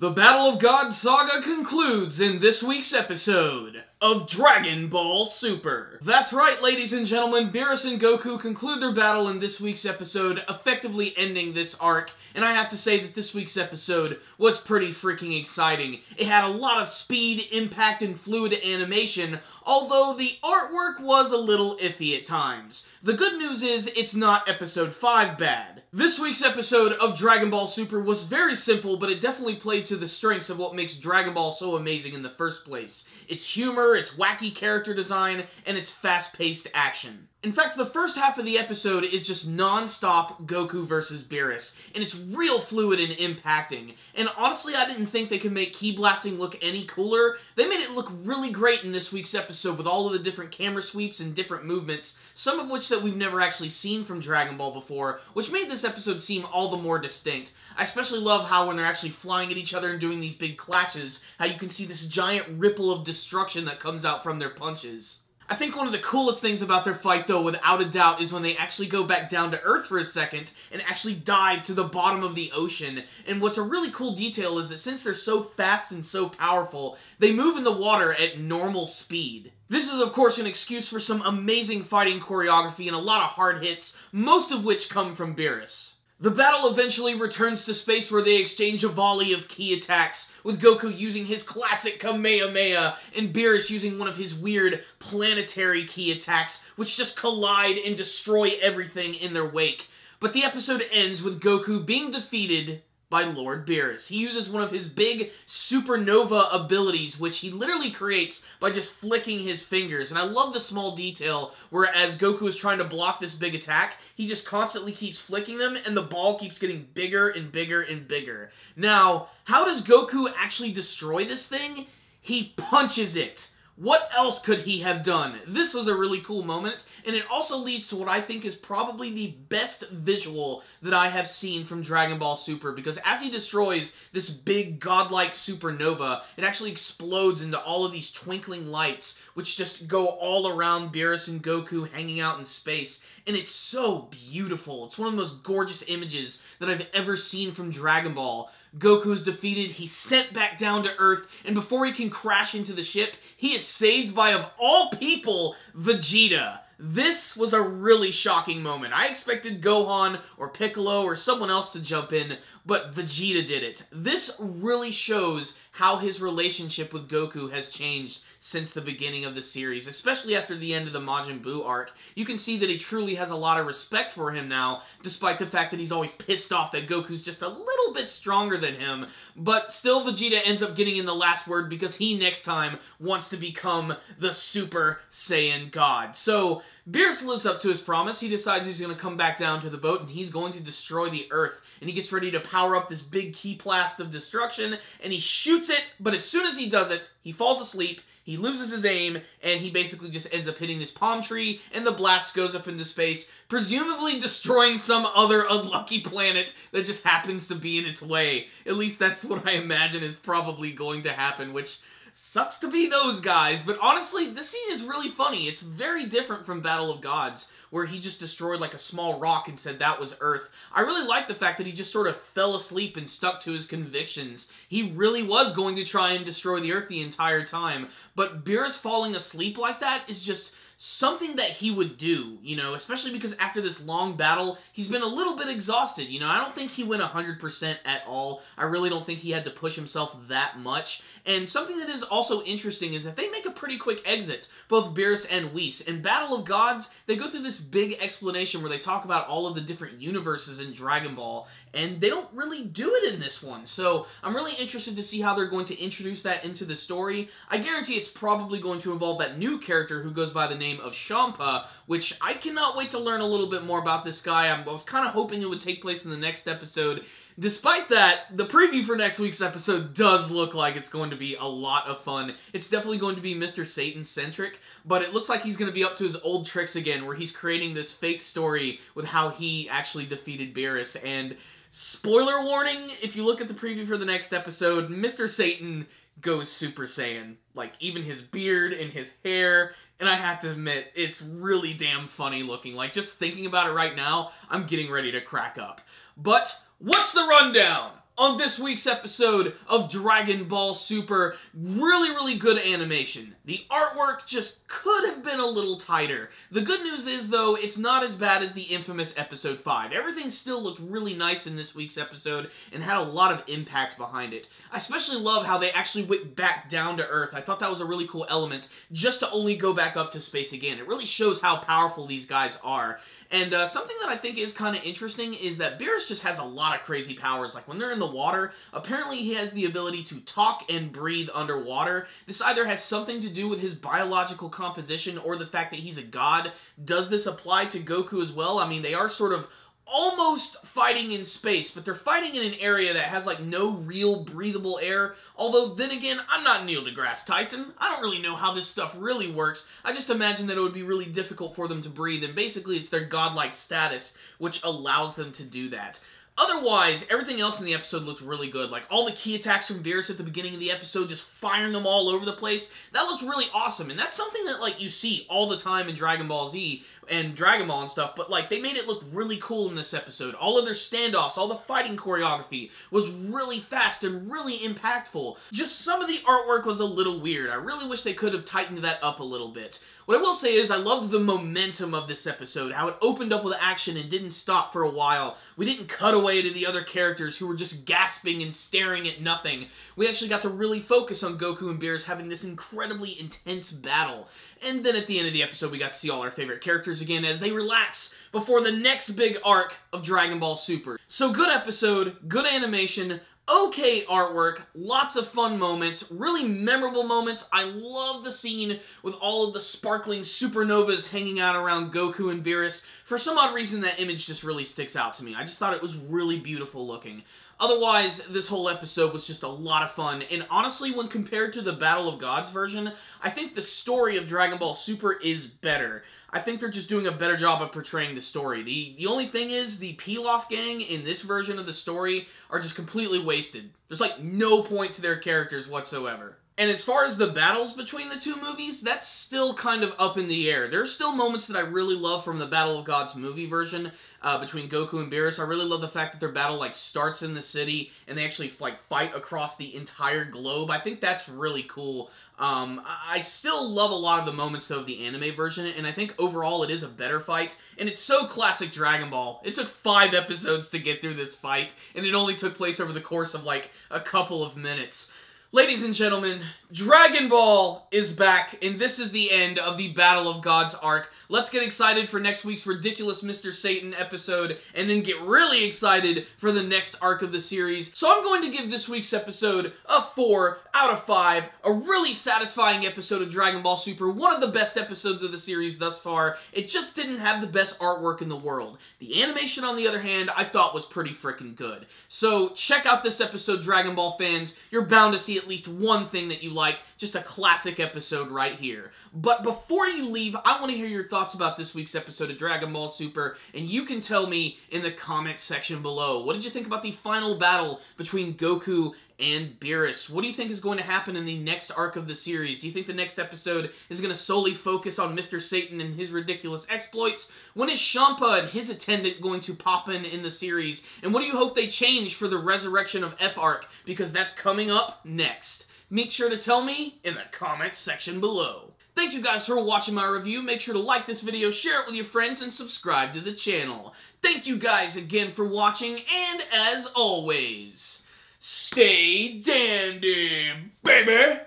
The Battle of God saga concludes in this week's episode of Dragon Ball Super. That's right, ladies and gentlemen, Beerus and Goku conclude their battle in this week's episode, effectively ending this arc, and I have to say that this week's episode was pretty freaking exciting. It had a lot of speed, impact, and fluid animation, although the artwork was a little iffy at times. The good news is, it's not episode 5 bad. This week's episode of Dragon Ball Super was very simple, but it definitely played to the strengths of what makes Dragon Ball so amazing in the first place. Its humor, its wacky character design, and its fast-paced action. In fact, the first half of the episode is just non-stop Goku versus Beerus, and it's real fluid and impacting. And honestly, I didn't think they could make Ki Blasting look any cooler. They made it look really great in this week's episode with all of the different camera sweeps and different movements, some of which that we've never actually seen from Dragon Ball before, which made this episode seem all the more distinct. I especially love how when they're actually flying at each other and doing these big clashes, how you can see this giant ripple of destruction that comes out from their punches. I think one of the coolest things about their fight, though, without a doubt, is when they actually go back down to Earth for a second and actually dive to the bottom of the ocean. And what's a really cool detail is that since they're so fast and so powerful, they move in the water at normal speed. This is, of course, an excuse for some amazing fighting choreography and a lot of hard hits, most of which come from Beerus. The battle eventually returns to space where they exchange a volley of ki attacks, with Goku using his classic Kamehameha and Beerus using one of his weird planetary ki attacks, which just collide and destroy everything in their wake. But the episode ends with Goku being defeated by Lord Beerus. He uses one of his big supernova abilities, which he literally creates by just flicking his fingers. And I love the small detail where as Goku is trying to block this big attack, he just constantly keeps flicking them, and the ball keeps getting bigger and bigger and bigger. Now, how does Goku actually destroy this thing? He punches it. What else could he have done? This was a really cool moment, and it also leads to what I think is probably the best visual that I have seen from Dragon Ball Super, because as he destroys this big godlike supernova, it actually explodes into all of these twinkling lights, which just go all around Beerus and Goku hanging out in space, and it's so beautiful. It's one of the most gorgeous images that I've ever seen from Dragon Ball. Goku is defeated, he's sent back down to Earth, and before he can crash into the ship, he is saved by, of all people, Vegeta. This was a really shocking moment. I expected Gohan or Piccolo or someone else to jump in, but Vegeta did it. This really shows how his relationship with Goku has changed since the beginning of the series, especially after the end of the Majin Buu arc. You can see that he truly has a lot of respect for him now, despite the fact that he's always pissed off that Goku's just a little bit stronger than him. But still, Vegeta ends up getting in the last word because he next time wants to become the Super Saiyan God. So Beerus lives up to his promise. He decides he's going to come back down to the boat and he's going to destroy the Earth. And he gets ready to power up this big ki blast of destruction, and he shoots it, but as soon as he does it, he falls asleep, he loses his aim, and he basically just ends up hitting this palm tree, and the blast goes up into space, presumably destroying some other unlucky planet that just happens to be in its way. At least that's what I imagine is probably going to happen, which sucks to be those guys, but honestly, this scene is really funny. It's very different from Battle of Gods, where he just destroyed like a small rock and said that was Earth. I really like the fact that he just sort of fell asleep and stuck to his convictions. He really was going to try and destroy the Earth the entire time, but Beerus falling asleep like that is just something that he would do, you know, especially because after this long battle, he's been a little bit exhausted, you know. I don't think he went 100% at all. I really don't think he had to push himself that much. And something that is also interesting is that they make a pretty quick exit, both Beerus and Whis. In Battle of Gods, they go through this big explanation where they talk about all of the different universes in Dragon Ball, and they don't really do it in this one. So I'm really interested to see how they're going to introduce that into the story. I guarantee it's probably going to involve that new character who goes by the name of Champa, which I cannot wait to learn a little bit more about this guy. I was kind of hoping it would take place in the next episode. Despite that, the preview for next week's episode does look like it's going to be a lot of fun. It's definitely going to be Mr. Satan-centric, but it looks like he's going to be up to his old tricks again, where he's creating this fake story with how he actually defeated Beerus. And spoiler warning, if you look at the preview for the next episode, Mr. Satan goes Super Saiyan. Like, even his beard and his hair. And I have to admit, it's really damn funny looking. Like, just thinking about it right now, I'm getting ready to crack up. But what's the rundown? On this week's episode of Dragon Ball Super, really good animation. The artwork just could have been a little tighter. The good news is, though, it's not as bad as the infamous Episode 5. Everything still looked really nice in this week's episode and had a lot of impact behind it. I especially love how they actually went back down to Earth. I thought that was a really cool element, just to only go back up to space again. It really shows how powerful these guys are. And something that I think is kind of interesting is that Beerus just has a lot of crazy powers. Like when they're in the water, apparently he has the ability to talk and breathe underwater. This either has something to do with his biological composition or the fact that he's a god. Does this apply to Goku as well? I mean, they are sort of almost fighting in space, but they're fighting in an area that has like no real breathable air. Although, then again, I'm not Neil deGrasse Tyson. I don't really know how this stuff really works. I just imagine that it would be really difficult for them to breathe, and basically it's their godlike status which allows them to do that. Otherwise, everything else in the episode looked really good. Like, all the key attacks from Beerus at the beginning of the episode, just firing them all over the place. That looked really awesome, and that's something that, like, you see all the time in Dragon Ball Z and Dragon Ball and stuff, but, like, they made it look really cool in this episode. All of their standoffs, all the fighting choreography was really fast and really impactful. Just some of the artwork was a little weird. I really wish they could have tightened that up a little bit. What I will say is I loved the momentum of this episode, how it opened up with action and didn't stop for a while. We didn't cut away to the other characters who were just gasping and staring at nothing. We actually got to really focus on Goku and Beerus having this incredibly intense battle. And then at the end of the episode, we got to see all our favorite characters again as they relax before the next big arc of Dragon Ball Super. So good episode, good animation, okay artwork, lots of fun moments, really memorable moments. I love the scene with all of the sparkling supernovas hanging out around Goku and Beerus. For some odd reason, that image just really sticks out to me. I just thought it was really beautiful looking. Otherwise, this whole episode was just a lot of fun, and honestly, when compared to the Battle of Gods version, I think the story of Dragon Ball Super is better. I think they're just doing a better job of portraying the story. The only thing is, the Pilaf gang in this version of the story are just completely wasted. There's like no point to their characters whatsoever. And as far as the battles between the two movies, that's still kind of up in the air. There's still moments that I really love from the Battle of Gods movie version between Goku and Beerus. I really love the fact that their battle like starts in the city and they actually like fight across the entire globe. I think that's really cool. I still love a lot of the moments though of the anime version, and I think overall it is a better fight. And it's so classic Dragon Ball. It took 5 episodes to get through this fight, and it only took place over the course of like a couple of minutes. Ladies and gentlemen, Dragon Ball is back, and this is the end of the Battle of Gods arc. Let's get excited for next week's ridiculous Mr. Satan episode, and then get really excited for the next arc of the series. So I'm going to give this week's episode a 4 out of 5. A really satisfying episode of Dragon Ball Super. One of the best episodes of the series thus far. It just didn't have the best artwork in the world. The animation, on the other hand, I thought was pretty freaking good. So check out this episode, Dragon Ball fans. You're bound to see at least one thing that you like. Just a classic episode right here. But before you leave, I want to hear your thoughts about this week's episode of Dragon Ball Super, and you can tell me in the comment section below. What did you think about the final battle between Goku and Beerus? What do you think is going to happen in the next arc of the series? Do you think the next episode is going to solely focus on Mr. Satan and his ridiculous exploits? When is Champa and his attendant going to pop in the series? And what do you hope they change for the resurrection of F-Arc? Because that's coming up next. Make sure to tell me in the comments section below. Thank you guys for watching my review. Make sure to like this video, share it with your friends, and subscribe to the channel. Thank you guys again for watching, and as always, stay dandy, baby!